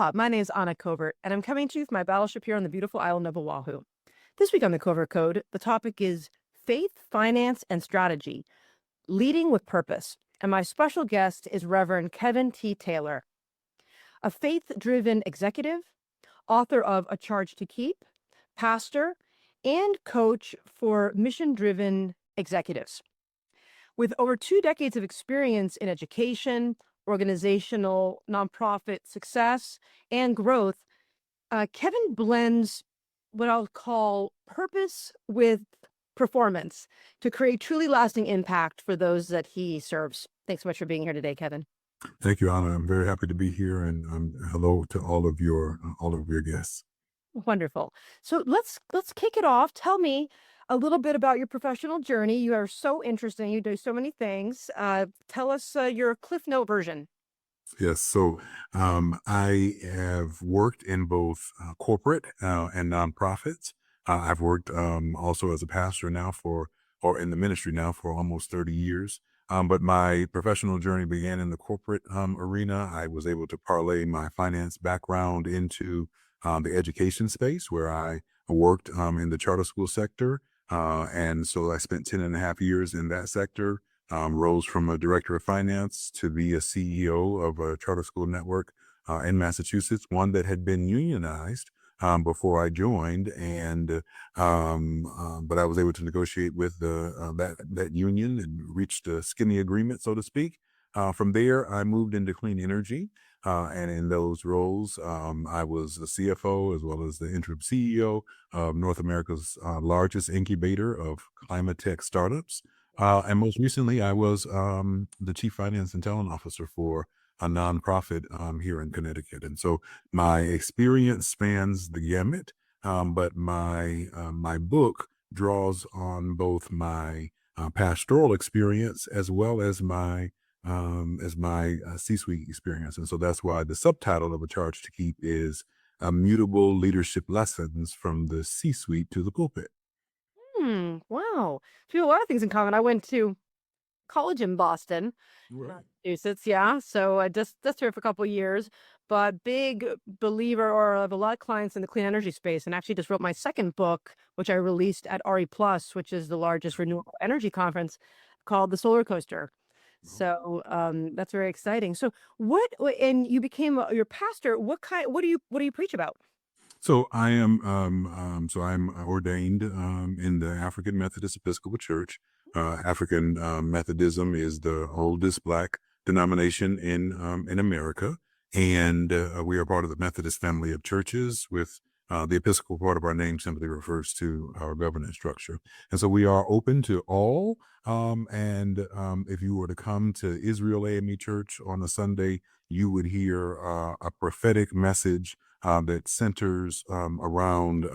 Aloha, my name is Anna Covert, and I'm coming to you from my battleship here on the beautiful island of Oahu. This week on the Covert Code, the topic is faith, finance, and strategy, leading with purpose. And my special guest is Reverend Kevin T. Taylor, a faith-driven executive, author of A Charge to Keep, pastor, and coach for mission-driven executives. With over 2 decades of experience in education, organizational, nonprofit success, and growth, Kevin blends what I'll call purpose with performance to create truly lasting impact for those that he serves. Thanks so much for being here today, Kevin. Thank you, Anna. I'm very happy to be here, and hello to all of your guests. Wonderful. So let's kick it off. Tell me a little bit about your professional journey. You are so interesting. You do so many things. Tell us your Cliff Note version. Yes, so I have worked in both corporate and nonprofits. I've worked also as a pastor or in the ministry now for almost 30 years. But my professional journey began in the corporate arena. I was able to parlay my finance background into the education space where I worked in the charter school sector. And so I spent 10 and a half years in that sector. Rose from a director of finance to be a CEO of a charter school network in Massachusetts, one that had been unionized before I joined, and but I was able to negotiate with that union and reached a skinny agreement, so to speak. From there, I moved into clean energy, and in those roles, I was the CFO as well as the interim CEO of North America's largest incubator of climate tech startups. And most recently, I was the chief finance and talent officer for a nonprofit here in Connecticut. And so my experience spans the gamut, but my book draws on both my pastoral experience as well as my C-suite experience. And so that's why the subtitle of A Charge to Keep is Immutable Leadership Lessons from the C-suite to the pulpit. Wow. We have a lot of things in common. I went to college in Boston, Right. Massachusetts. Yeah. So I just here for a couple of years, but big believer or I have a lot of clients in the clean energy space and actually just wrote my second book, which I released at RE Plus, which is the largest renewable energy conference called The Solar Coaster. So that's very exciting. So and you became your pastor. What do you preach about? So I'm ordained in the African Methodist Episcopal Church. African Methodism is the oldest Black denomination in America, and we are part of the Methodist family of churches. With the Episcopal part of our name simply refers to our governance structure, and so we are open to all. And if you were to come to Israel AME Church on a Sunday, you would hear a prophetic message that centers around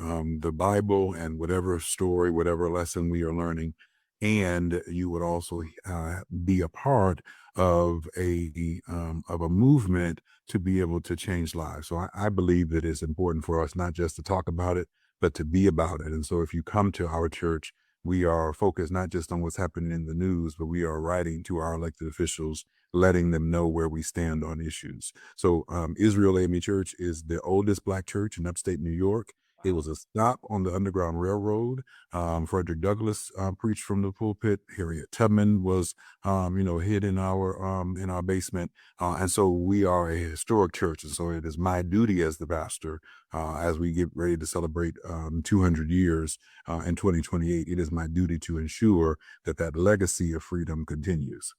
the Bible and whatever story, whatever lesson we are learning. And you would also be a part of a movement to be able to change lives. So I believe that it's important for us not just to talk about it, but to be about it. And so if you come to our church, we are focused not just on what's happening in the news, but we are writing to our elected officials, letting them know where we stand on issues. So Israel AME Church is the oldest Black church in upstate New York. It was a stop on the Underground Railroad. Frederick Douglass preached from the pulpit. Harriet Tubman was, hid in our basement. And so we are a historic church. And so it is my duty as the pastor, as we get ready to celebrate 200 years in 2028, it is my duty to ensure that that legacy of freedom continues.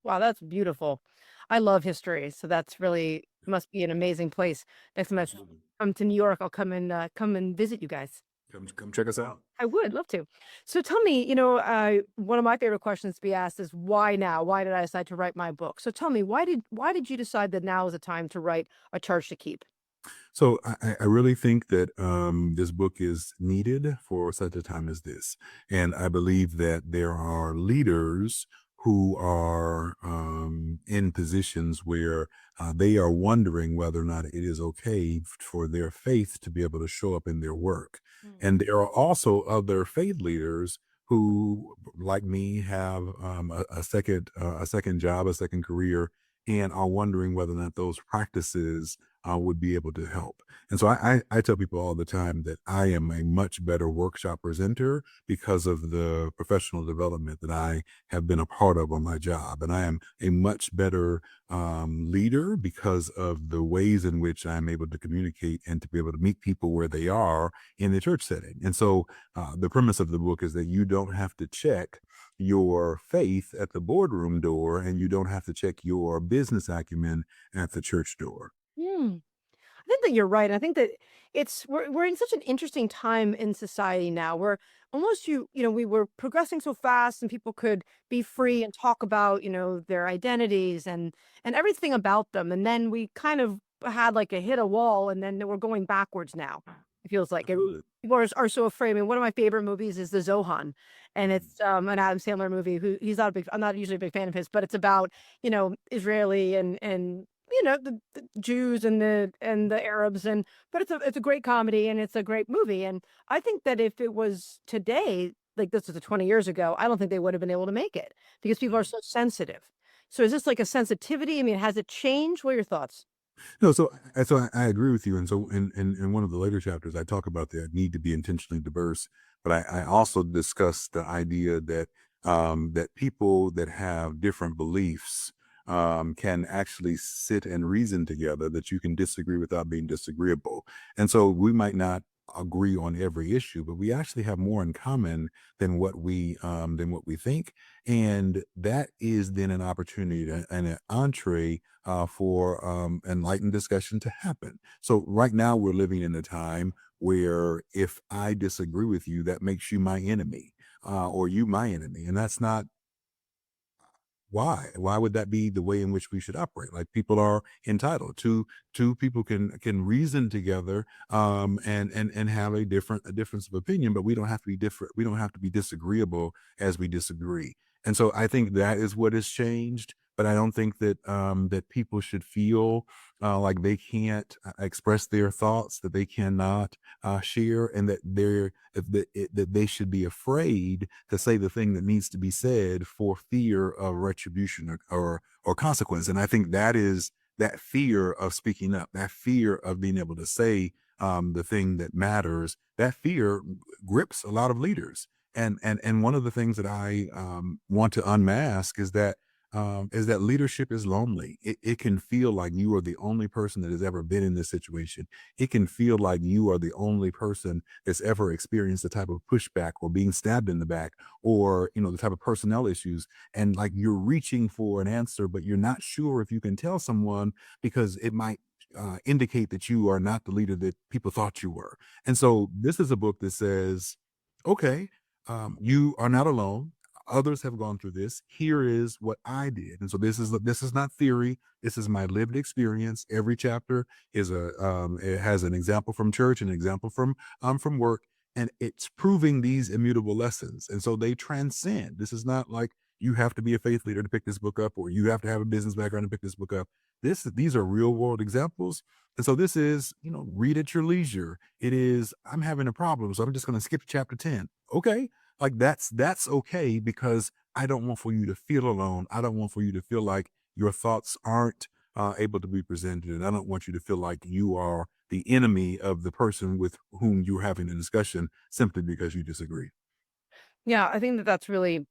Wow, that's beautiful. I love history, so that's really must be an amazing place. Next time I Absolutely. come to New York, I'll come and visit you guys. Come check us out. I would love to. So tell me, one of my favorite questions to be asked is why now? Why did I decide to write my book? So tell me, why did you decide that now is the time to write A Charge to Keep? So I really think that this book is needed for such a time as this. And I believe that there are leaders who are in positions where they are wondering whether or not it is okay for their faith to be able to show up in their work. Mm. And there are also other faith leaders who, like me, have a second job, a second career, and are wondering whether or not those practices would be able to help. And so I tell people all the time that I am a much better workshop presenter because of the professional development that I have been a part of on my job. And I am a much better leader because of the ways in which I'm able to communicate and to be able to meet people where they are in the church setting. And so the premise of the book is that you don't have to check your faith at the boardroom door, and you don't have to check your business acumen at the church door. Hmm. I think that you're right. I think that we're in such an interesting time in society now where almost we were progressing so fast and people could be free and talk about, their identities and everything about them. And then we kind of had like a hit a wall and then we're going backwards now. It feels like Absolutely. people are so afraid. I mean, one of my favorite movies is The Zohan. And Mhm. it's an Adam Sandler movie who I'm not usually a big fan of his, but it's about, Israeli and the Jews and the Arabs, but it's a great comedy and it's a great movie, and I think that if it was today, like this was 20 years ago, I don't think they would have been able to make it because people are so sensitive. So is this like a sensitivity? I mean, has it changed? What are your thoughts? No, so I agree with you. And so in one of the later chapters, I talk about the need to be intentionally diverse, but I also discuss the idea that that people that have different beliefs can actually sit and reason together, that you can disagree without being disagreeable. And so we might not agree on every issue, but we actually have more in common than what we think. And that is then an opportunity and an entree for enlightened discussion to happen. So right now we're living in a time where if I disagree with you, that makes you my enemy, or you my enemy, and that's not why. Why would that be the way in which we should operate? Like, people are entitled to two people can reason together, and have a difference of opinion, but we don't have to be different. We don't have to be disagreeable as we disagree. And so I think that is what has changed. But I don't think that that people should feel like they can't express their thoughts, that they cannot share, and that they should be afraid to say the thing that needs to be said for fear of retribution, or consequence. And I think that is that fear of speaking up, that fear of being able to say the thing that matters. That fear grips a lot of leaders. And one of the things that I want to unmask is that leadership is lonely. It can feel like you are the only person that has ever been in this situation. It can feel like you are the only person that's ever experienced the type of pushback or being stabbed in the back, or the type of personnel issues, and like you're reaching for an answer, but you're not sure if you can tell someone because it might indicate that you are not the leader that people thought you were. And so this is a book that says, okay, you are not alone. Others have gone through this. Here is what I did. And so this is not theory. This is my lived experience. Every chapter is it has an example from church, an example from work, and it's proving these immutable lessons. And so they transcend. This is not like you have to be a faith leader to pick this book up, or you have to have a business background to pick this book up. These are real world examples. And so this is, read at your leisure. It is, I'm having a problem, so I'm just going to skip to chapter 10. Okay, like that's okay, because I don't want for you to feel alone. I don't want for you to feel like your thoughts aren't able to be presented, and I don't want you to feel like you are the enemy of the person with whom you're having a discussion simply because you disagree. Yeah, I think that that's really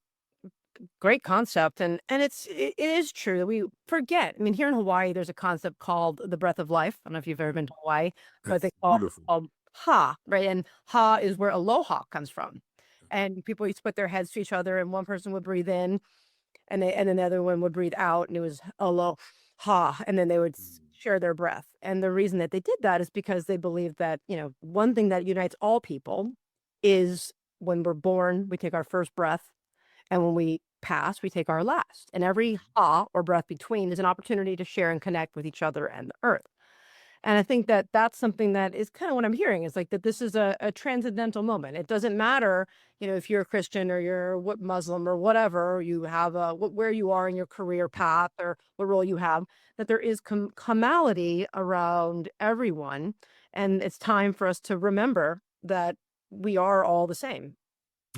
great concept, and it is true that we forget. I mean, here in Hawaii, there's a concept called the breath of life. I don't know if you've ever been to Hawaii, but That's they call it beautiful. ha, right? And ha is where aloha comes from. And people used to put their heads to each other, and one person would breathe in, and then the other one would breathe out, and it was aloha, and then they would Mm, share their breath. And the reason that they did that is because they believed that one thing that unites all people is when we're born, we take our first breath, and when we pass, we take our last. And every ha or breath between is an opportunity to share and connect with each other and the earth. And I think that that's something that is kind of what I'm hearing is like that this is a transcendental moment. It doesn't matter, if you're a Christian or you're what Muslim or whatever you have, where you are in your career path or what role you have, that there is commonality around everyone. And it's time for us to remember that we are all the same.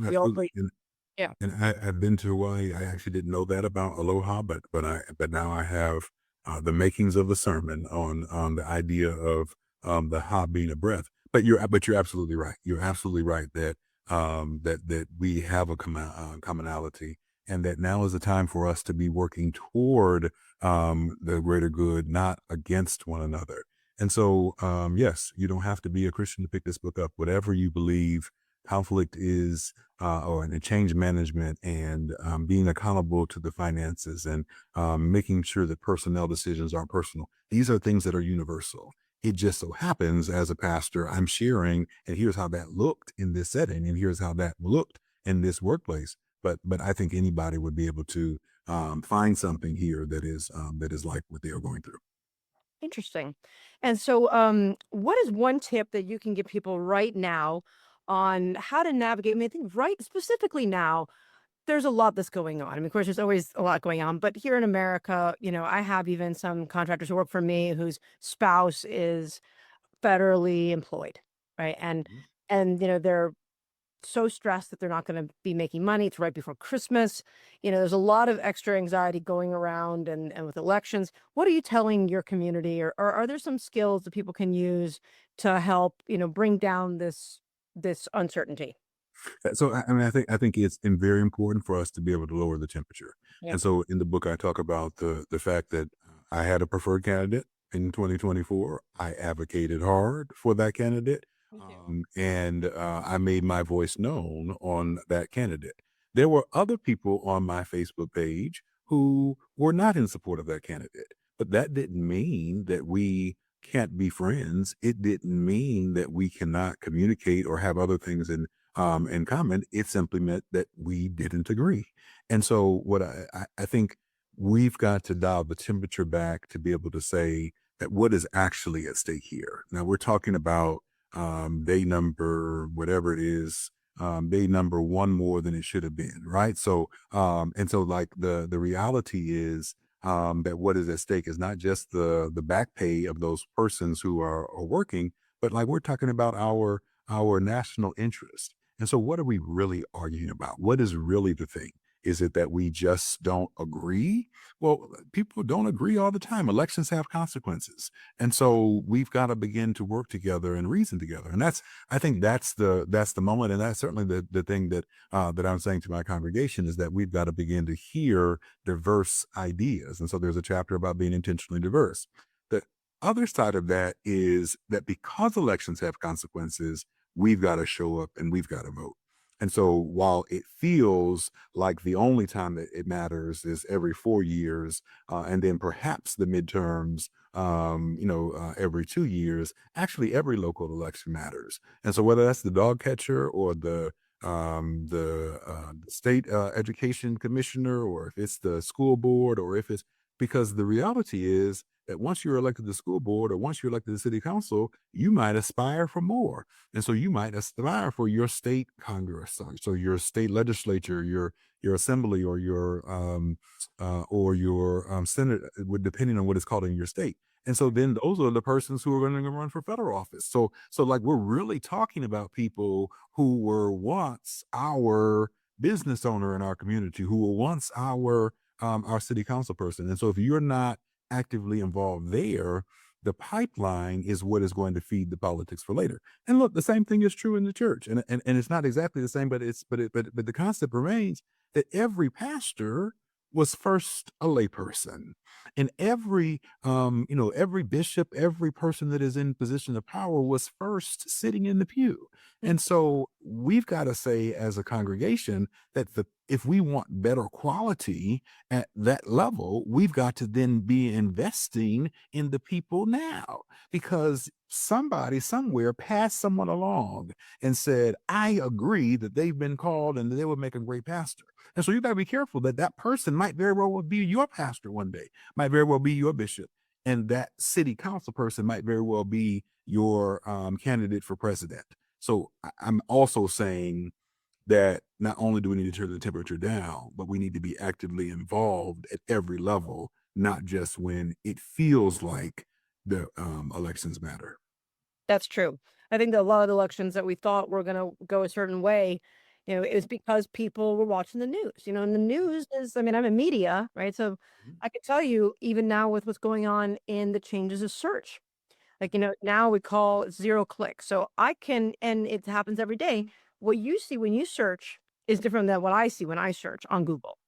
We all absolutely. breathe. Yeah. And I've been to Hawaii. I actually didn't know that about aloha, but now I have the makings of a sermon on the idea of the ha being a breath. But you're absolutely right. You're absolutely right that that we have a commonality, and that now is the time for us to be working toward the greater good, not against one another. And so, yes, you don't have to be a Christian to pick this book up. Whatever you believe conflict is, or in change management, and being accountable to the finances, and making sure that personnel decisions aren't personal. These are things that are universal. It just so happens, as a pastor, I'm sharing, and here's how that looked in this setting, and here's how that looked in this workplace. But I think anybody would be able to find something here that is like what they are going through. Interesting. And so, what is one tip that you can give people right now on how to navigate? I mean, I think right specifically now, there's a lot that's going on. I mean, of course, there's always a lot going on, but here in America, I have even some contractors who work for me whose spouse is federally employed, right? And they're so stressed that they're not going to be making money. It's right before Christmas. There's a lot of extra anxiety going around, and with elections. What are you telling your community, or are there some skills that people can use to help, bring down this uncertainty? So I mean, I think it's very important for us to be able to lower the temperature. Yeah. And so in the book, I talk about the fact that I had a preferred candidate in 2024. I advocated hard for that candidate, Me too. and I made my voice known on that candidate. There were other people on my Facebook page who were not in support of that candidate, but that didn't mean that we can't be friends. It didn't mean that we cannot communicate or have other things in common. It simply meant that we didn't agree. And so, what I think we've got to dial the temperature back to be able to say that what is actually at stake here. Now, we're talking about day number, whatever it is, day number one more than it should have been, right? So, and so, like the reality is that what is at stake is not just the back pay of those persons who are working, but like we're talking about our national interest. And so, what are we really arguing about? What is really the thing? Is it that we just don't agree? Well, people don't agree all the time. Elections have consequences. And so we've got to begin to work together and reason together. And I think that's the moment. And that's certainly the thing that I'm saying to my congregation, is that we've got to begin to hear diverse ideas. And so there's a chapter about being intentionally diverse. The other side of that is that because elections have consequences, we've got to show up and we've got to vote. And so while it feels like the only time that it matters is every 4 years, and then perhaps the midterms, every 2 years, actually every local election matters. And so whether that's the dog catcher or the state education commissioner, or if it's the school board, or if it's, because the reality is that once you're elected to the school board, or once you're elected to the city council, you might aspire for more. And so you might aspire for your state congress, so your state legislature, your assembly, or your senate, depending on what it's called in your state. And so then those are the persons who are going to run for federal office. So like we're really talking about people who were once our business owner in our community, who were once our city council person. And so if you're not actively involved there, the pipeline is what is going to feed the politics for later. And look, the same thing is true in the church. And it's not exactly the same, but the concept remains that every pastor was first a layperson. And every bishop, every person that is in position of power was first sitting in the pew. And so we've got to say as a congregation that if we want better quality at that level, we've got to then be investing in the people now, because somebody somewhere passed someone along and said, I agree that they've been called and they would make a great pastor. And so you got to be careful that that person might very well be your pastor one day, might very well be your bishop. And that city council person might very well be your candidate for president. So I'm also saying that not only do we need to turn the temperature down, but we need to be actively involved at every level, not just when it feels like the elections matter. That's true. I think that a lot of the elections that we thought were going to go a certain way, It was because people were watching the news, and the news is, I mean, I'm in media, right? So Mhm. I could tell you even now with what's going on in the changes of search. Like, now we call it zero click. So I can, and it happens every day. What you see when you search is different than what I see when I search on Google.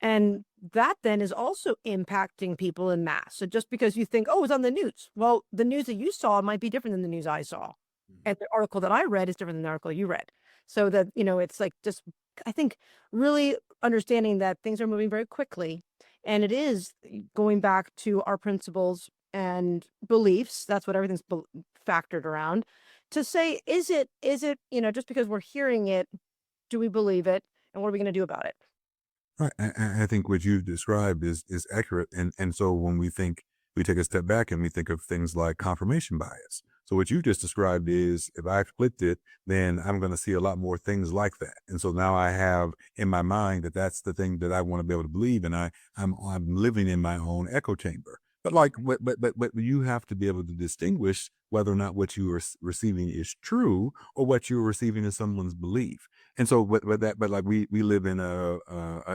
And that then is also impacting people in mass. So just because you think, oh, it's on the news, well, the news that you saw might be different than the news I saw. Mhm. And the article that I read is different than the article you read. So that, it's like just, I think, really understanding that things are moving very quickly. And it is going back to our principles and beliefs. That's what everything's factored around. To say, is it, just because we're hearing it, do we believe it? And what are we going to do about it? Right. I think what you've described is accurate. And so when we take a step back and we think of things like confirmation bias. So what you just described is if I flipped it, then I'm going to see a lot more things like that. And so now I have in my mind that that's the thing that I want to be able to believe. And I'm living in my own echo chamber. But like, but you have to be able to distinguish whether or not what you are receiving is true or what you're receiving is someone's belief. And so, but like we live in a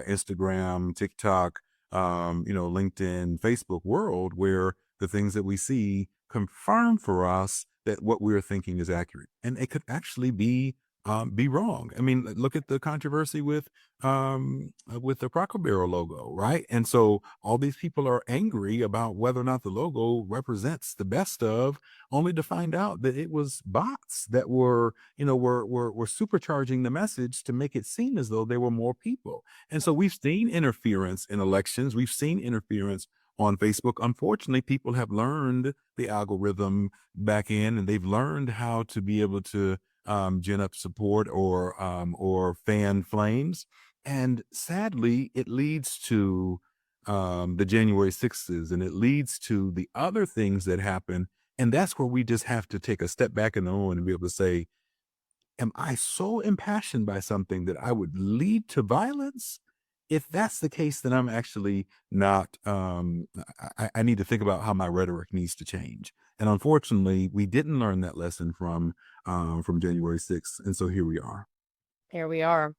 Instagram, TikTok, LinkedIn, Facebook world where the things that we see confirm for us that what we're thinking is accurate, and it could actually be wrong. I mean, look at the controversy with the Cracker Barrel logo, right? And so all these people are angry about whether or not the logo represents the best of, only to find out that it was bots that were supercharging the message to make it seem as though there were more people. And so we've seen interference in elections. We've seen interference on Facebook. Unfortunately, people have learned the algorithm back in, and they've learned how to be able to gin up support or fan flames. And sadly, it leads to the January 6s, and it leads to the other things that happen. And that's where we just have to take a step back in the moment and be able to say, am I so impassioned by something that I would lead to violence? If that's the case, then I'm actually not. I need to think about how my rhetoric needs to change. And unfortunately, we didn't learn that lesson from January 6th, and so here we are. Here we are.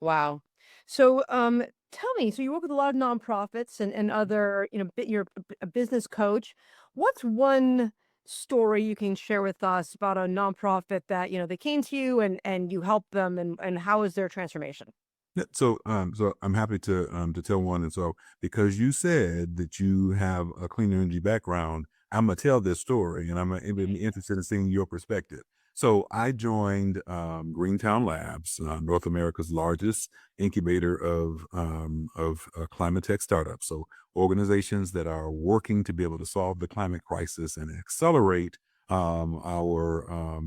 Wow. So, tell me, so you work with a lot of nonprofits and other, you're a business coach. What's one story you can share with us about a nonprofit that, they came to you and you helped them and how is their transformation? Yeah, so I'm happy to tell one, and so because you said that you have a clean energy background, I'm gonna tell this story, and be interested in seeing your perspective. So I joined Greentown Labs, North America's largest incubator of climate tech startups. So organizations that are working to be able to solve the climate crisis and accelerate our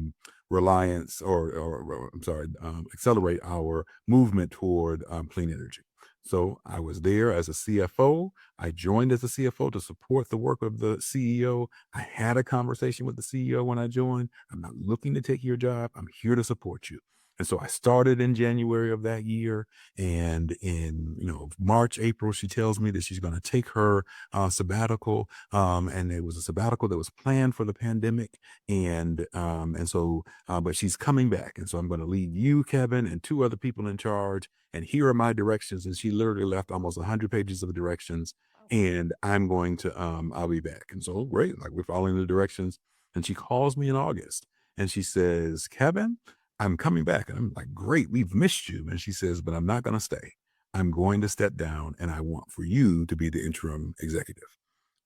reliance or I'm sorry, accelerate our movement toward clean energy. So I was there as a CFO. I joined as a CFO to support the work of the CEO. I had a conversation with the CEO when I joined. I'm not looking to take your job. I'm here to support you. And so I started in January of that year. And in March, April, she tells me that she's going to take her sabbatical. And it was a sabbatical that was planned for the pandemic. But she's coming back. And so I'm going to leave you, Kevin, and two other people in charge. And here are my directions. And she literally left almost 100 pages of directions. And I'll be back. And so great, like we're following the directions. And she calls me in August and she says, Kevin, I'm coming back. And I'm like, great, we've missed you. And she says, but I'm not going to stay. I'm going to step down and I want for you to be the interim executive.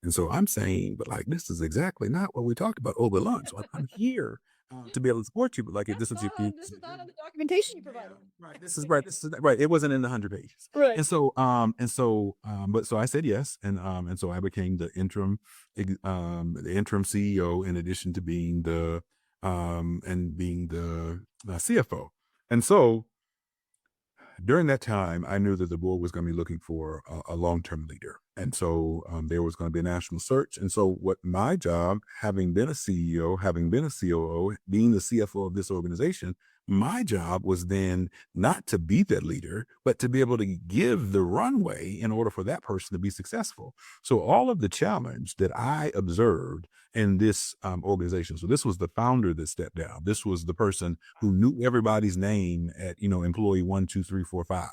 And so I'm saying, but like, this is exactly not what we talked about over lunch. Like, I'm here to be able to support you, but like, if this is your This is not on the documentation you provided. right, this is right, this is right. It wasn't in the 100 pages, Right. but so I said yes, and so I became the interim CEO in addition to being the CFO, and so during that time, I knew that the board was going to be looking for a long-term leader. And so there was going to be a national search. And so what my job, having been a CEO, having been a COO, being the CFO of this organization, My job was then not to be that leader, but to be able to give the runway in order for that person to be successful. So all of the challenge that I observed in this organization. So this was the founder that stepped down. This was the person who knew everybody's name at, employee 1, 2, 3, 4, 5,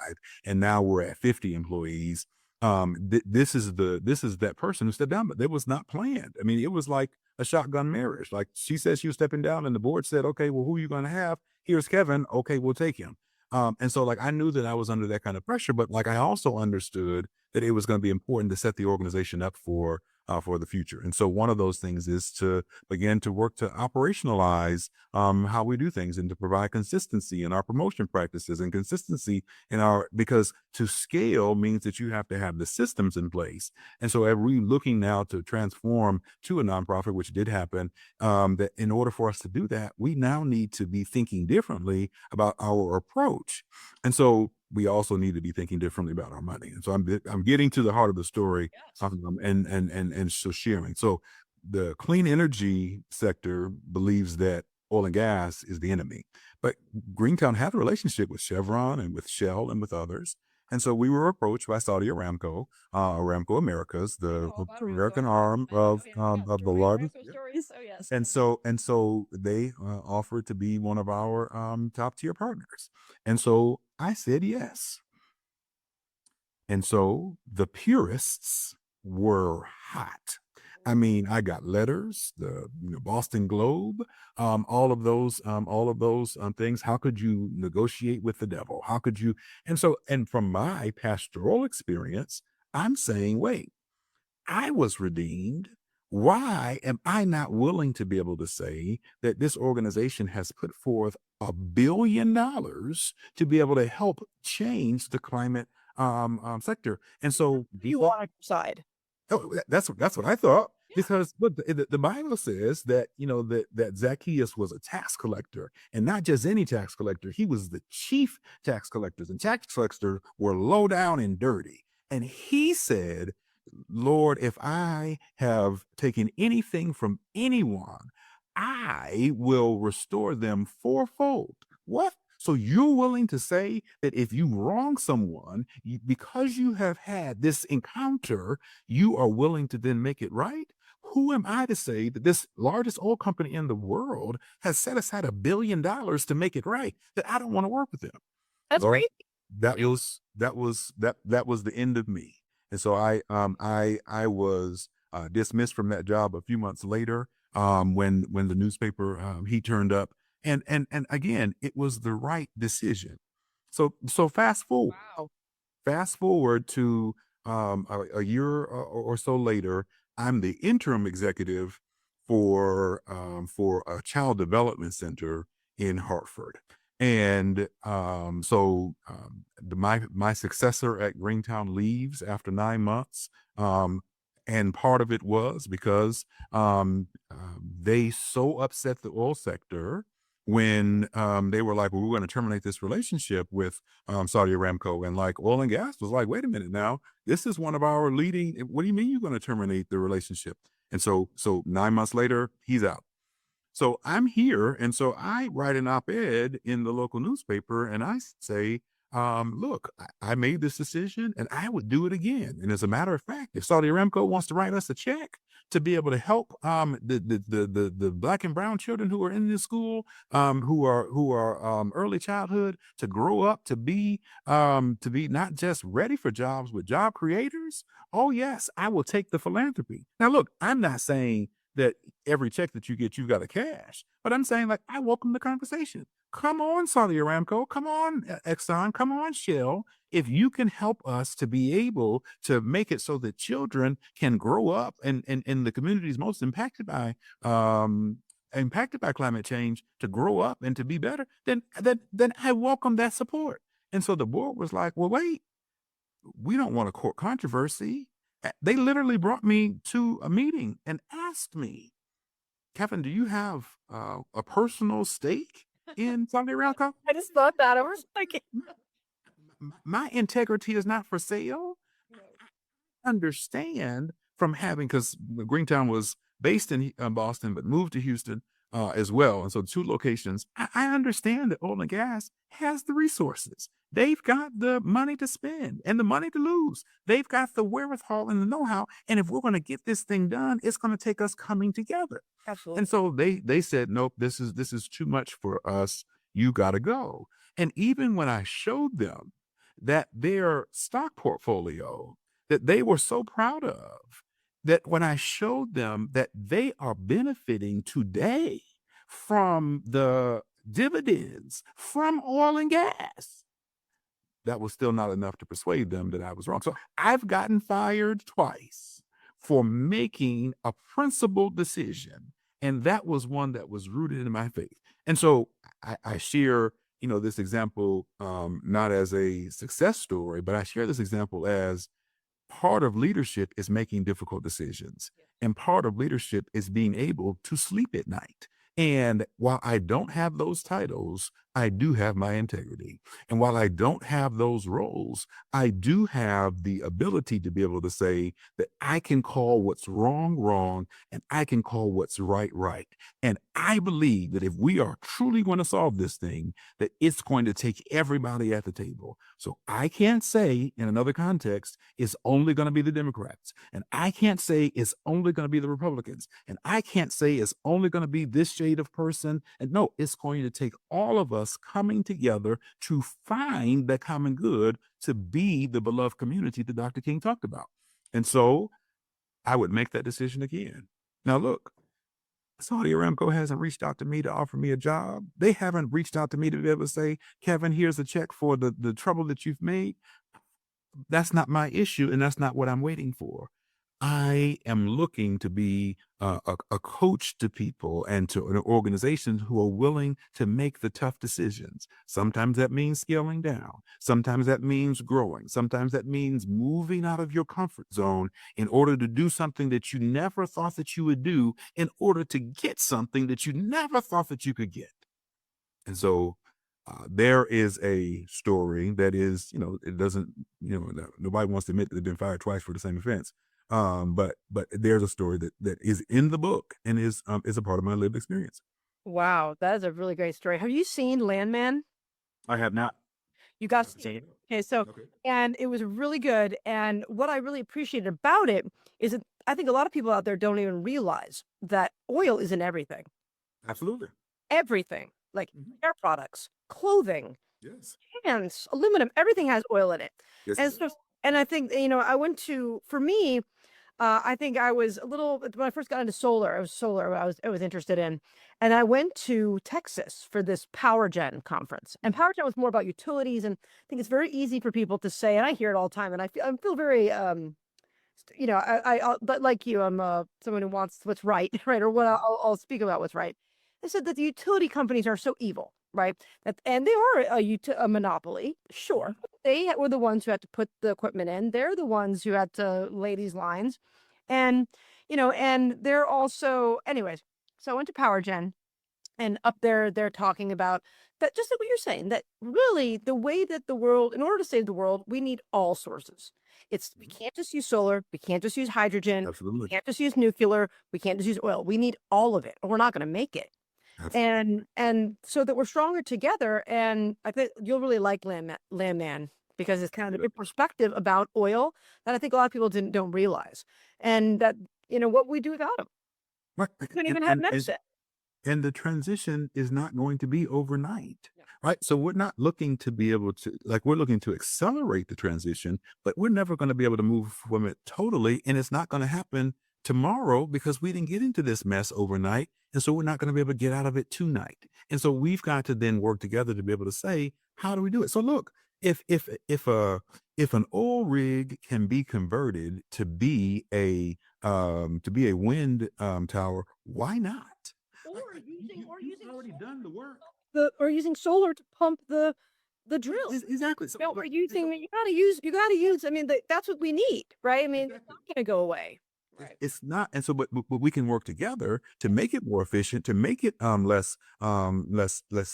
and now we're at 50 employees. This is that person who stepped down, but it was not planned. I mean, it was like a shotgun marriage. Like, she said she was stepping down, and the board said, "Okay, well, who are you going to have? Here's Kevin. Okay, we'll take him." And so, like, I knew that I was under that kind of pressure, but like I also understood that it was going to be important to set the organization up for the future. And so one of those things is to begin to work to operationalize how we do things, and to provide consistency in our promotion practices, and consistency in because to scale means that you have to have the systems in place. And so as we're looking now to transform to a nonprofit, which did happen, that in order for us to do that, we now need to be thinking differently about our approach. And so we also need to be thinking differently about our money. And so I'm getting to the heart of the story, Yes. and so sharing. So the clean energy sector believes that oil and gas is the enemy, but Greentown had a relationship with Chevron and with Shell and with others. And so we were approached by Saudi Aramco, Aramco Americas, the All about American Aramco. arm Oh yeah, we got of the great largest. Aramco stories. Oh yes. And so they offered to be one of our top tier partners. And so I said yes. And so the purists were hot. I mean, I got letters, the Boston Globe, all of those things. How could you negotiate with the devil? How could you? And from my pastoral experience, I'm saying, wait, I was redeemed. Why am I not willing to be able to say that this organization has put forth $1 billion to be able to help change the climate sector? And so You want on your side. that's what I thought. Yeah. Because look, the Bible says that that Zacchaeus was a tax collector, and not just any tax collector. He was the chief tax collectors, and tax collectors were low down and dirty. And he said, "Lord, if I have taken anything from anyone, I will restore them fourfold." What? So you're willing to say that if you wrong someone, because you have had this encounter, you are willing to then make it right? Who am I to say that this largest oil company in the world has set aside $1 billion to make it right, that I don't want to work with them? That's Well, great. that was the end of me. And so I was dismissed from that job a few months later, when the newspaper he turned up, and again, it was the right decision. So Wow. fast forward to a year or so later, I'm the interim executive for a child development center in Hartford. And my successor at Greentown leaves after 9 months. And part of it was because they so upset the oil sector when they were like, well, we're going to terminate this relationship with Saudi Aramco. And like oil and gas was like, wait a minute now, this is one of our leading. What do you mean you're going to terminate the relationship? And so 9 months later, he's out. So I'm here, and so I write an op-ed in the local newspaper, and I say, "Look, I made this decision, and I would do it again. And as a matter of fact, if Saudi Aramco wants to write us a check to be able to help the black and brown children who are in this school, who are early childhood, to grow up to be not just ready for jobs, but job creators. Oh yes, I will take the philanthropy." Now, look, I'm not saying that every check that you get, you've got to cash. But I'm saying, like, I welcome the conversation. Come on, Saudi Aramco. Come on, Exxon. Come on, Shell. If you can help us to be able to make it so that children can grow up and in the communities most impacted by climate change, to grow up and to be better, then I welcome that support. And so the board was like, well, wait, we don't want a court controversy. They literally brought me to a meeting and asked me, Kevin, do you have a personal stake in Saudi Aramco? I just thought that. I was like, My integrity is not for sale. Understand from having, because Greentown was based in Boston, but moved to Houston. as well. And so 2 locations. I understand that oil and gas has the resources. They've got the money to spend and the money to lose. They've got the wherewithal and the know-how. And if we're going to get this thing done, it's going to take us coming together. Absolutely. And so they said, nope, this is too much for us. You got to go. And even when I showed them that their stock portfolio that they were so proud of, that when I showed them that they are benefiting today from the dividends from oil and gas, that was still not enough to persuade them that I was wrong. So I've gotten fired twice for making a principled decision. And that was one that was rooted in my faith. And so I share, this example, not as a success story, but I share this example as part of leadership is making difficult decisions. And part of leadership is being able to sleep at night. And while I don't have those titles, I do have my integrity. And while I don't have those roles, I do have the ability to be able to say that I can call what's wrong, wrong, and I can call what's right, right. And I believe that if we are truly going to solve this thing, that it's going to take everybody at the table. So I can't say in another context, it's only going to be the Democrats. And I can't say it's only going to be the Republicans. And I can't say it's only going to be this shade of person. And no, it's going to take all of us coming together to find the common good to be the beloved community that Dr. King talked about. And so I would make that decision again. Now, look, Saudi Aramco hasn't reached out to me to offer me a job. They haven't reached out to me to be able to say, Kevin, here's a check for the trouble that you've made. That's not my issue, and that's not what I'm waiting for. I am looking to be a coach to people and to organizations who are willing to make the tough decisions. Sometimes that means scaling down. Sometimes that means growing. Sometimes that means moving out of your comfort zone in order to do something that you never thought that you would do in order to get something that you never thought that you could get. And so there is a story that is, it doesn't, nobody wants to admit that they've been fired twice for the same offense. But there's a story that is in the book and is a part of my lived experience. Wow, that is a really great story. Have you seen Landman? I have not. You got to see it. Okay, so Okay. and it was really good. And what I really appreciated about it is that I think a lot of people out there don't even realize that oil is in everything. Absolutely. Everything, like Mhm. hair products, clothing, Yes. hands, aluminum, everything has oil in it. Yes. And so, and I think, I went to, for me, I think I was a little, when I first got into solar, I was interested in. And I went to Texas for this Power Gen conference. And Power Gen was more about utilities. And I think it's very easy for people to say, and I hear it all the time, and I feel very, but like you, I'm someone who wants what's right, right? Or what I'll speak about what's right. They said that the utility companies are so evil, right? And they are a monopoly, sure. They were the ones who had to put the equipment in. They're the ones who had to lay these lines, and and they're also, anyways. So I went to Power Gen, and up there, they're talking about that, just like what you're saying, that really the way that the world, in order to save the world, we need all sources. We can't just use solar, we can't just use hydrogen, we Absolutely. can't just use nuclear, we can't just use oil. We need all of it, or we're not going to make it. Absolutely. And so that we're stronger together. And I think you'll really like Landman because it's kind of a perspective about oil that I think a lot of people don't realize, and that what we do without them. Right. We couldn't even have medicine. And the transition is not going to be overnight, Yeah. right? So we're not looking to be able to, like, we're looking to accelerate the transition, but we're never going to be able to move from it totally. And it's not going to happen tomorrow because we didn't get into this mess overnight. And so we're not going to be able to get out of it tonight. And so we've got to then work together to be able to say, how do we do it? So look, if an oil rig can be converted to be a wind tower, why not? You've already done the work. Or using solar to pump the drill. Exactly. So, No, we're using, you gotta use, I mean, that's what we need, right? I mean, it's not gonna go away. Right. it's not, and so, but we can work together to make it more efficient, to make it less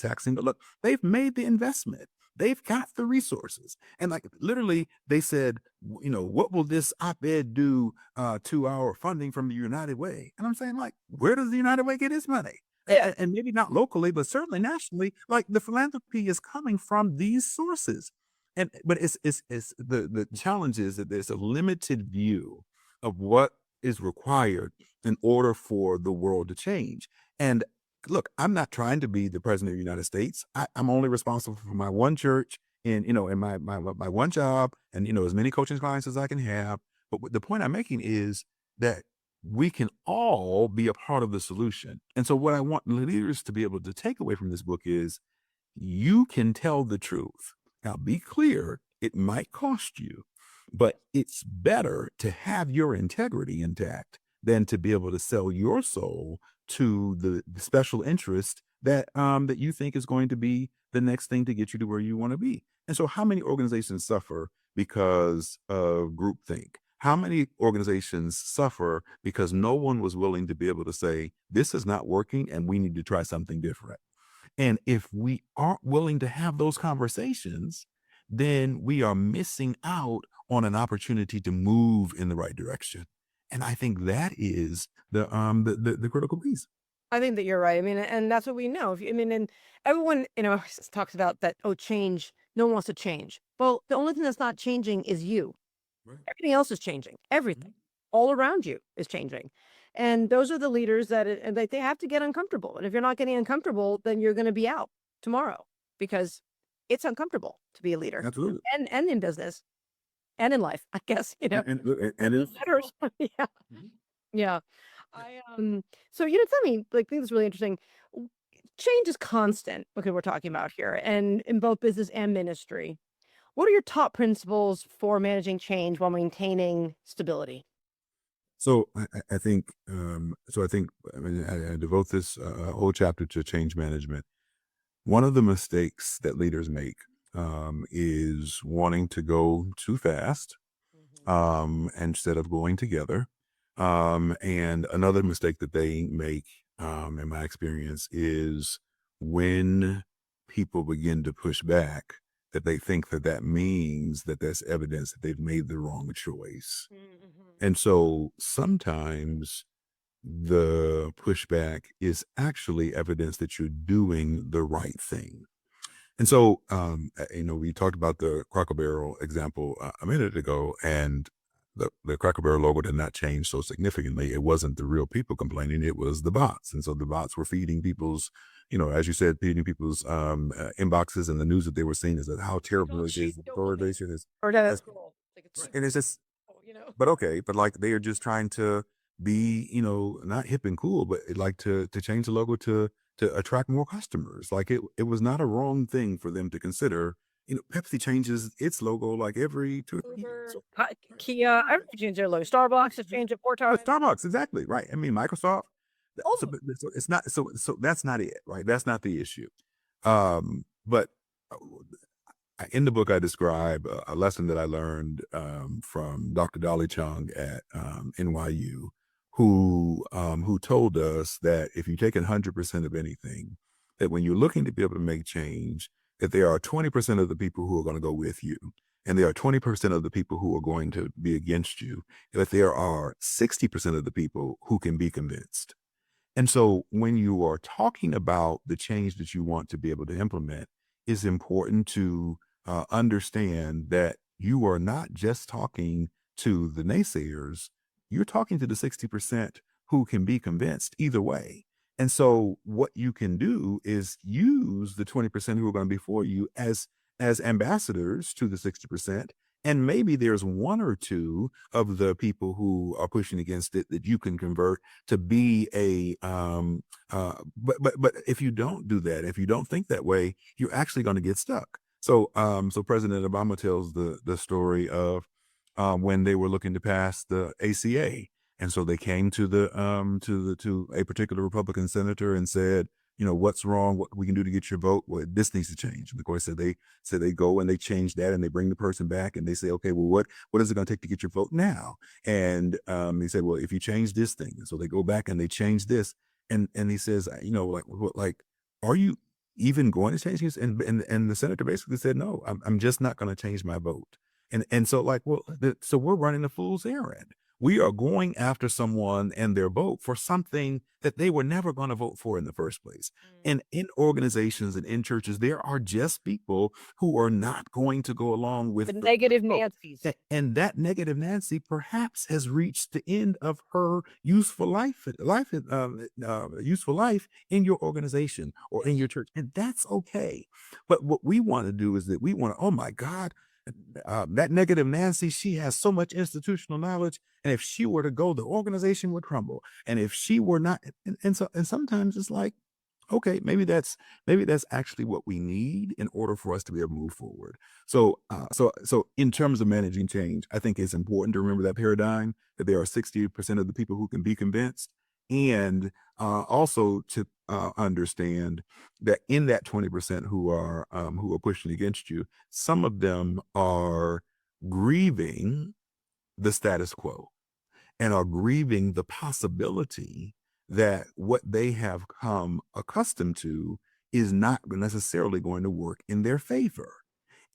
taxing. But look, they've made the investment. They've got the resources, and like literally, they said, what will this op-ed do to our funding from the United Way? And I'm saying, like, where does the United Way get its money? and maybe not locally, but certainly nationally, like the philanthropy is coming from these sources. But it's the challenge is that there's a limited view of what is required in order for the world to change. And look, I'm not trying to be the president of the United States. I'm only responsible for my one church and, in my one job and, as many coaching clients as I can have. But the point I'm making is that we can all be a part of the solution. And so what I want leaders to be able to take away from this book is you can tell the truth. Now, be clear, it might cost you, but it's better to have your integrity intact than to be able to sell your soul to the special interest that that you think is going to be the next thing to get you to where you want to be. And so how many organizations suffer because of groupthink? How many organizations suffer because no one was willing to be able to say, this is not working and we need to try something different? And if we aren't willing to have those conversations, then we are missing out on an opportunity to move in the right direction. And I think that is the critical piece. I think that you're right. I mean, and that's what we know. And everyone, talks about that, change. No one wants to change. Well, the only thing that's not changing is you. Right. Everything else is changing. Everything all around you is changing. And those are the leaders that they have to get uncomfortable. And if you're not getting uncomfortable, then you're going to be out tomorrow because it's uncomfortable to be a leader. Absolutely. And in business and in life, I guess, And it's letters. Yeah. Yeah. So, tell me, I think it's really interesting. Change is constant. Okay, we're talking about here, and in both business and ministry. What are your top principles for managing change while maintaining stability? So I think, I mean, I devote this whole chapter to change management. One of the mistakes that leaders make is wanting to go too fast instead of going together. And another mistake that they make, in my experience, is when people begin to push back, that they think that means that that's evidence that they've made the wrong choice. And so sometimes the pushback is actually evidence that you're doing the right thing. And so, we talked about the Cracker Barrel example a minute ago, and the Cracker Barrel logo did not change so significantly. It wasn't the real people complaining, it was the bots. And so the bots were feeding people's, as you said, feeding people's inboxes, and the news that they were seeing is that how terrible it is, the polarization is. Or that's cool. And it's just, Oh. but okay, but like they are just trying to be, not hip and cool, but like to change the logo to attract more customers. Like it was not a wrong thing for them to consider. Pepsi changes its logo like every 2 or 3 years. So, Kia, everybody changed their logo. Starbucks has changed it 4 times. Starbucks, exactly right. I mean, Microsoft. Oh. So it's not. So that's not it, right? That's not the issue. But in the book, I describe a lesson that I learned from Dr. Dolly Chung at NYU, who told us that if you take 100% of anything, that when you're looking to be able to make change, that there are 20% of the people who are going to go with you, and there are 20% of the people who are going to be against you, that there are 60% of the people who can be convinced. And so when you are talking about the change that you want to be able to implement, it's important to understand that you are not just talking to the naysayers, you're talking to the 60% who can be convinced either way. And so what you can do is use the 20% who are going to be for you as ambassadors to the 60%. And maybe there's 1 or 2 of the people who are pushing against it that you can convert to be but if you don't do that, if you don't think that way, you're actually going to get stuck. So President Obama tells the story of when they were looking to pass the ACA. And so they came to a particular Republican senator and said, what's wrong? What we can do to get your vote? Well, this needs to change. And of course, they go and they change that, and they bring the person back and they say, okay, well, what is it going to take to get your vote now? And he said, well, if you change this thing. And so they go back and they change this. And he says, are you even going to change this? And the senator basically said, no, I'm just not going to change my vote. And so so we're running a fool's errand. We are going after someone and their vote for something that they were never going to vote for in the first place. And in organizations and in churches, there are just people who are not going to go along with The the negative vote. Nancy's. And that negative Nancy perhaps has reached the end of her useful useful life in your organization or in your church, and that's okay. But what we want to do is that we want to, oh my God, that negative Nancy, she has so much institutional knowledge, and if she were to go, the organization would crumble. And if she were not, and sometimes it's like, okay, maybe that's actually what we need in order for us to be able to move forward. So in terms of managing change, I think it's important to remember that paradigm that there are 60% of the people who can be convinced, and also to understand that in that 20% who are pushing against you, some of them are grieving the status quo and are grieving the possibility that what they have come accustomed to is not necessarily going to work in their favor.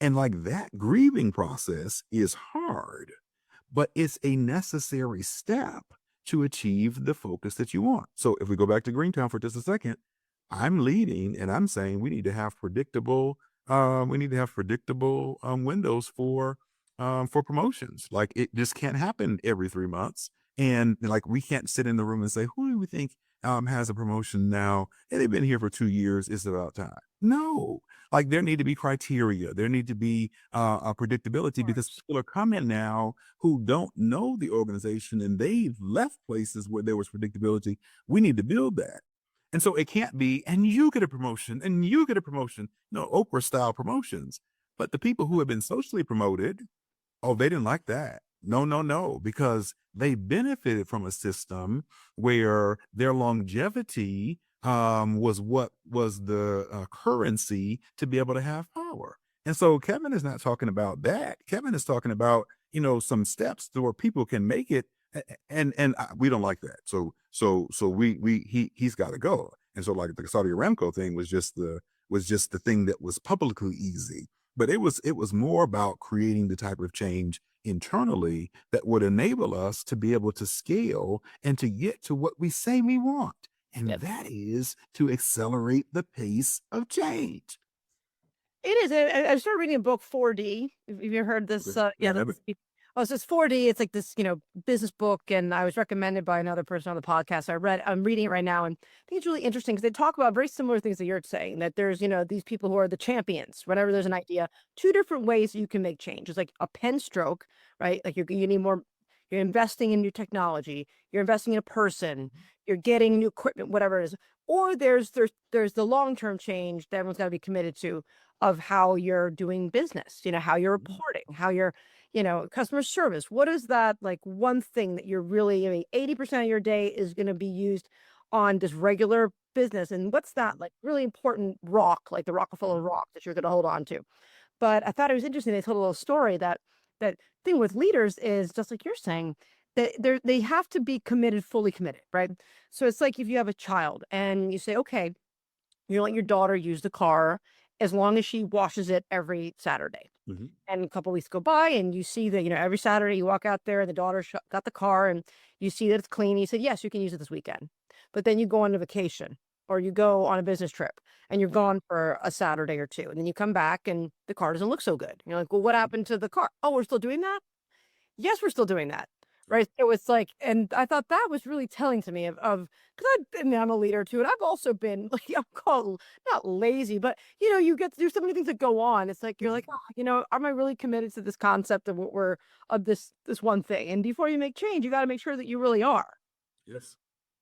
And like that grieving process is hard, but it's a necessary step to achieve the focus that you want. So if we go back to Greentown for just a second, I'm leading and I'm saying we need to have predictable windows for promotions. Like it just can't happen every 3 months. And like we can't sit in the room and say, who do we think has a promotion now? And they've been here for 2 years. It's about time. No, like there need to be criteria. There need to be a predictability because people are coming now who don't know the organization and they've left places where there was predictability. We need to build that. And so it can't be, and you get a promotion and you get a promotion, no Oprah style promotions. But the people who have been socially promoted, oh, they didn't like that. No, no, no, because they benefited from a system where their longevity was what was the currency to be able to have power. And so Kevin is not talking about that. Kevin is talking about, some steps to where people can make it. And we don't like that. So he's got to go. And so like the Saudi Aramco thing was just the thing that was publicly easy. But it was more about creating the type of change internally that would enable us to be able to scale and to get to what we say we want. And Yep. that is to accelerate the pace of change. It is. I started reading a book, 4D. Have you heard this? Okay. Yeah. I haven't. So it's 4D. It's like this, business book, and I was recommended by another person on the podcast. I'm reading it right now, and I think it's really interesting because they talk about very similar things that you're saying, that there's, these people who are the champions. Whenever there's an idea, two different ways you can make change. It's like a pen stroke, right? Like you need more, you're investing in new technology, you're investing in a person, you're getting new equipment, whatever it is. Or there's the long-term change that everyone's got to be committed to, of how you're doing business, how you're reporting, how you're, customer service. What is that like one thing that you're really, 80% of your day is going to be used on just regular business. And what's that like really important rock, like the Rockefeller rock that you're going to hold on to? But I thought it was interesting. They told a little story that thing with leaders is just like you're saying, that they have to be committed, fully committed, right? So it's like if you have a child and you say, okay, you let your daughter use the car as long as she washes it every Saturday. Mhm. And a couple weeks go by and you see that, every Saturday you walk out there and the daughter got the car and you see that it's clean. You said, yes, you can use it this weekend. But then you go on a vacation or you go on a business trip and you're gone for a Saturday or two. And then you come back and the car doesn't look so good. You're like, well, what happened to the car? Oh, we're still doing that? Yes, we're still doing that. Right. So it's like, and I thought that was really telling to me of because I'm a leader too. And I've also been like, I'm called not lazy, but you get there's so many things that go on. It's like, you're like, oh, am I really committed to this concept of what we're of this one thing? And before you make change, you got to make sure that you really are. Yes.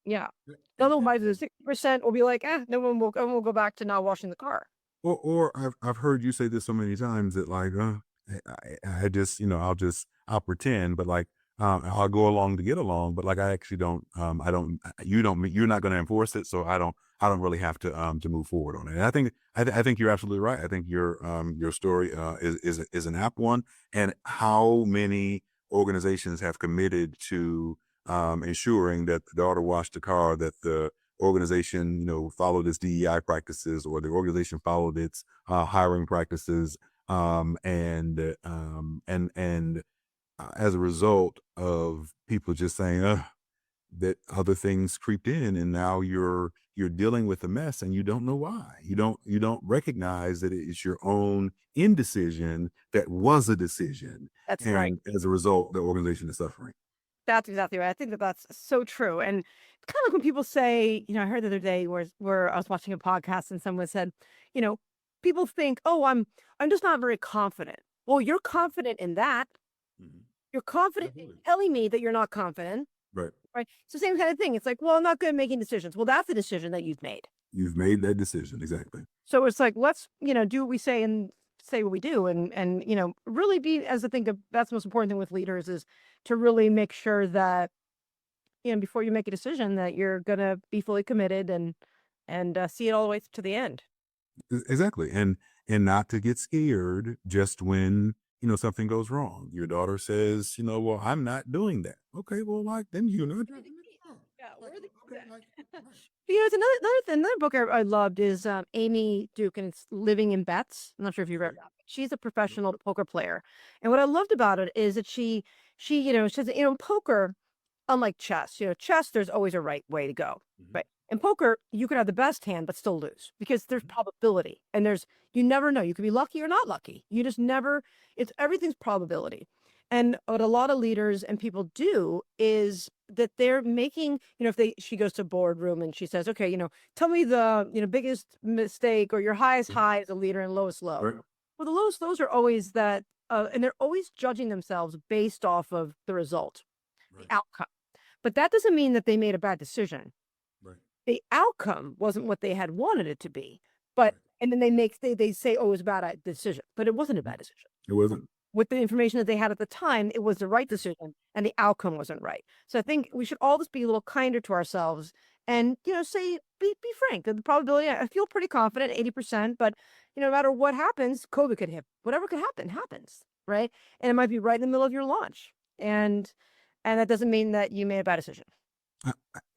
Yeah. Yeah. Otherwise, the 60% will be like, everyone will go back to not washing the car. Or I've heard you say this so many times that like I just I'll pretend, but like I'll go along to get along, but like I actually don't you're not going to enforce it, so I don't really have to move forward on it. And I think you're absolutely right. I think your story is an apt one, and how many organizations have committed to ensuring that the daughter washed the car, that the organization, followed its DEI practices, or the organization followed its hiring practices, and as a result of people just saying, that other things creeped in, and now you're dealing with a mess and you don't know why. You don't recognize that it's your own indecision that was a decision, That's right. and as a result, the organization is suffering. That's exactly right. I think that that's so true. And kind of like when people say, I heard the other day where I was watching a podcast and someone said, you know, people think, oh, I'm just not very confident. Well, you're confident in that. Mhm. You're confident in Absolutely. telling me that you're not confident, Right. right? It's the same kind of thing. It's like, well, I'm not good at making decisions. Well, that's a decision that you've made. You've made that decision. Exactly. So it's like, let's, do what we say and say what we do and really be as I think that's the most important thing with leaders is to really make sure that, before you make a decision that you're gonna be fully committed and see it all the way to the end. Exactly. And not to get scared just when, something goes wrong. Your daughter says, well, I'm not doing that. Okay, well, like, then you're not doing it. Yeah, Like, we're the okay, like, right. It's another book I loved is Amy Duke and it's Living in Bets. I'm not sure if you read Okay. that. She's a professional poker player, and what I loved about it is that she says poker. Unlike chess, chess, there's always a right way to go, Mhm. right? In poker, you could have the best hand but still lose because there's probability and you never know. You could be lucky or not lucky. You just never, everything's probability. And what a lot of leaders and people do is that they're making, if she goes to boardroom and she says, okay, tell me the, biggest mistake or your highest high as a leader and lowest low. Right. Well, the lowest lows are always that, and they're always judging themselves based off of the result, the Right. outcome. But that doesn't mean that they made a bad decision. Right. The outcome wasn't what they had wanted it to be. But Right. and then they say, oh, it was a bad decision, but it wasn't a bad decision. It wasn't. With the information that they had at the time, it was the right decision, and the outcome wasn't right. So I think we should all just be a little kinder to ourselves, and say, be frank. The probability, I feel pretty confident, 80%. But no matter what happens, COVID could hit. Whatever could happen happens, right? And it might be right in the middle of your launch, and that doesn't mean that you made a bad decision.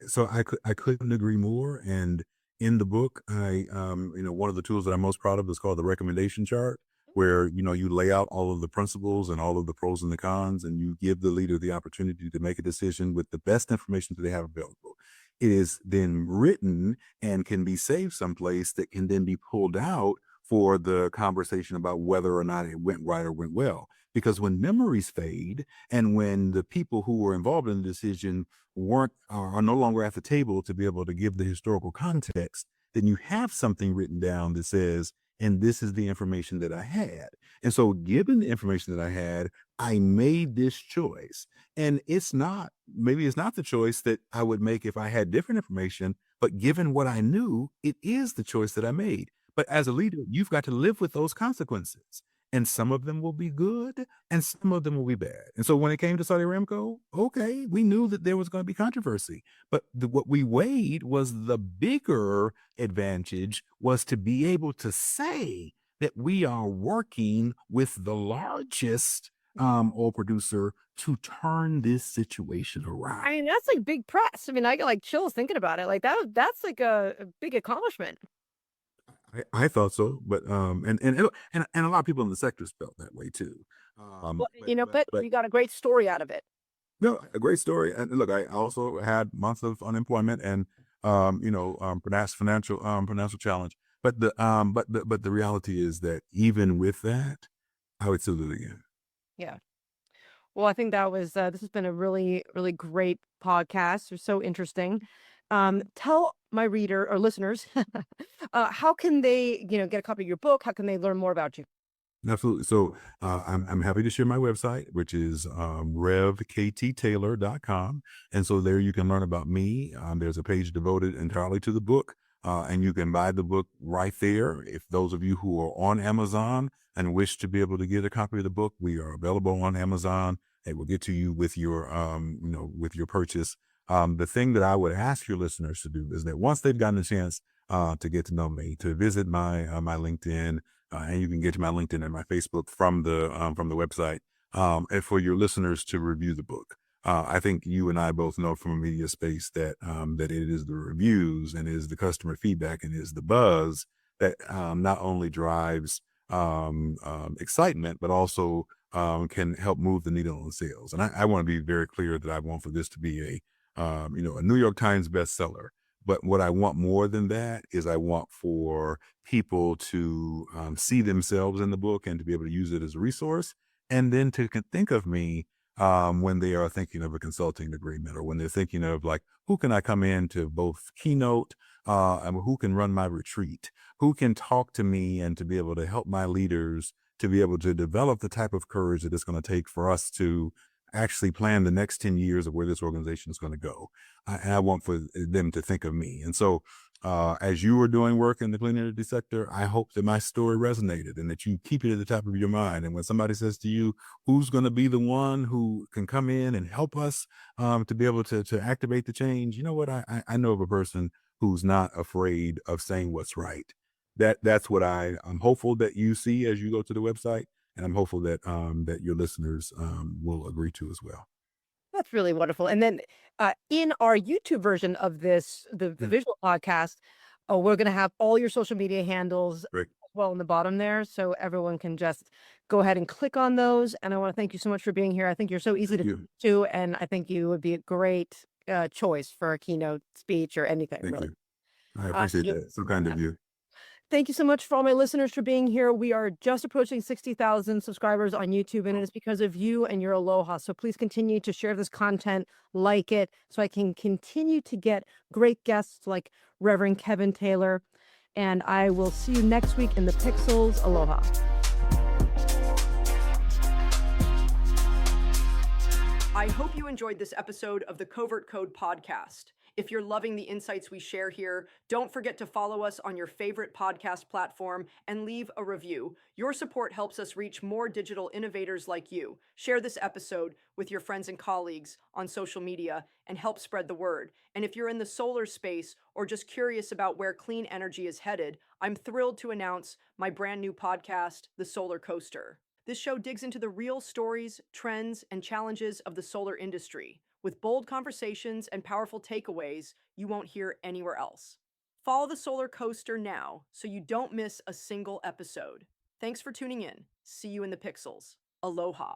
So I couldn't agree more. And in the book, one of the tools that I'm most proud of is called the recommendation chart, where, you lay out all of the principles and all of the pros and the cons, and you give the leader the opportunity to make a decision with the best information that they have available. It is then written and can be saved someplace that can then be pulled out for the conversation about whether or not it went right or went well. Because when memories fade and when the people who were involved in the decision are no longer at the table to be able to give the historical context, then you have something written down that says, and this is the information that I had. And so given the information that I had, I made this choice. And maybe it's not the choice that I would make if I had different information, but given what I knew, it is the choice that I made. But as a leader, you've got to live with those consequences. And some of them will be good and some of them will be bad. And so when it came to Saudi Aramco, okay, we knew that there was going to be controversy. But what we weighed was the bigger advantage was to be able to say that we are working with the largest oil producer to turn this situation around. I mean, that's like big press. I mean, I get like chills thinking about it. Like that's like a big accomplishment. I thought so, but and a lot of people in the sector felt that way too. Well, But you got a great story out of it. no, a great story. And look, I also had months of unemployment and pronounced financial challenge. But the reality is that even with that, I would still do it again. Yeah. Well, I think that was this has been a really, really great podcast. They're so interesting. Tell my reader or listeners, how can they, get a copy of your book? How can they learn more about you? Absolutely. So I'm happy to share my website, which is revkttaylor.com. And so there you can learn about me. There's a page devoted entirely to the book, and you can buy the book right there. If those of you who are on Amazon and wish to be able to get a copy of the book, we are available on Amazon. It will get to you with your, with your purchase. The thing that I would ask your listeners to do is that once they've gotten a chance to get to know me, to visit my LinkedIn. And you can get to my LinkedIn and my Facebook from the website. And for your listeners to review the book, I think you and I both know from a media space that that it is the reviews and it is the customer feedback and is the buzz that not only drives excitement but also can help move the needle on sales. And I want to be very clear that I want for this to be a New York Times bestseller. But what I want more than that is I want for people to see themselves in the book and to be able to use it as a resource, and then to think of me when they are thinking of a consulting agreement, or when they're thinking of like, who can I come in to both keynote, and who can run my retreat, who can talk to me and to be able to help my leaders to be able to develop the type of courage that it's going to take for us to actually plan the next 10 years of where this organization is going to go. And I want for them to think of me. And so as you are doing work in the clean energy sector, I hope that my story resonated and that you keep it at the top of your mind. And when somebody says to you, who's going to be the one who can come in and help us to be able to activate the change, you know what? I know of a person who's not afraid of saying what's right. That's what I'm hopeful that you see as you go to the website. And I'm hopeful that that your listeners will agree to as well. That's really wonderful. And then in our YouTube version of this, the Yeah. visual podcast, we're going to have all your social media handles Great. as well in the bottom there. So everyone can just go ahead and click on those. And I want to thank you so much for being here. I think you're so easy to Thank talk you. to, and I think you would be a great choice for a keynote speech or anything, Thank really. you. I Uh, appreciate you- that. So kind of you. Thank you so much for all my listeners for being here. We are just approaching 60,000 subscribers on YouTube, and it is because of you and your aloha. So please continue to share this content, like it, so I can continue to get great guests like Reverend Kevin Taylor. And I will see you next week in the Pixels. Aloha. I hope you enjoyed this episode of the Covert Code Podcast. If you're loving the insights we share here, don't forget to follow us on your favorite podcast platform and leave a review. Your support helps us reach more digital innovators like you. Share this episode with your friends and colleagues on social media and help spread the word. And if you're in the solar space or just curious about where clean energy is headed, I'm thrilled to announce my brand new podcast, The Solar Coaster. This show digs into the real stories, trends, and challenges of the solar industry, with bold conversations and powerful takeaways you won't hear anywhere else. Follow the Solar Coaster now so you don't miss a single episode. Thanks for tuning in. See you in the Pixels. Aloha.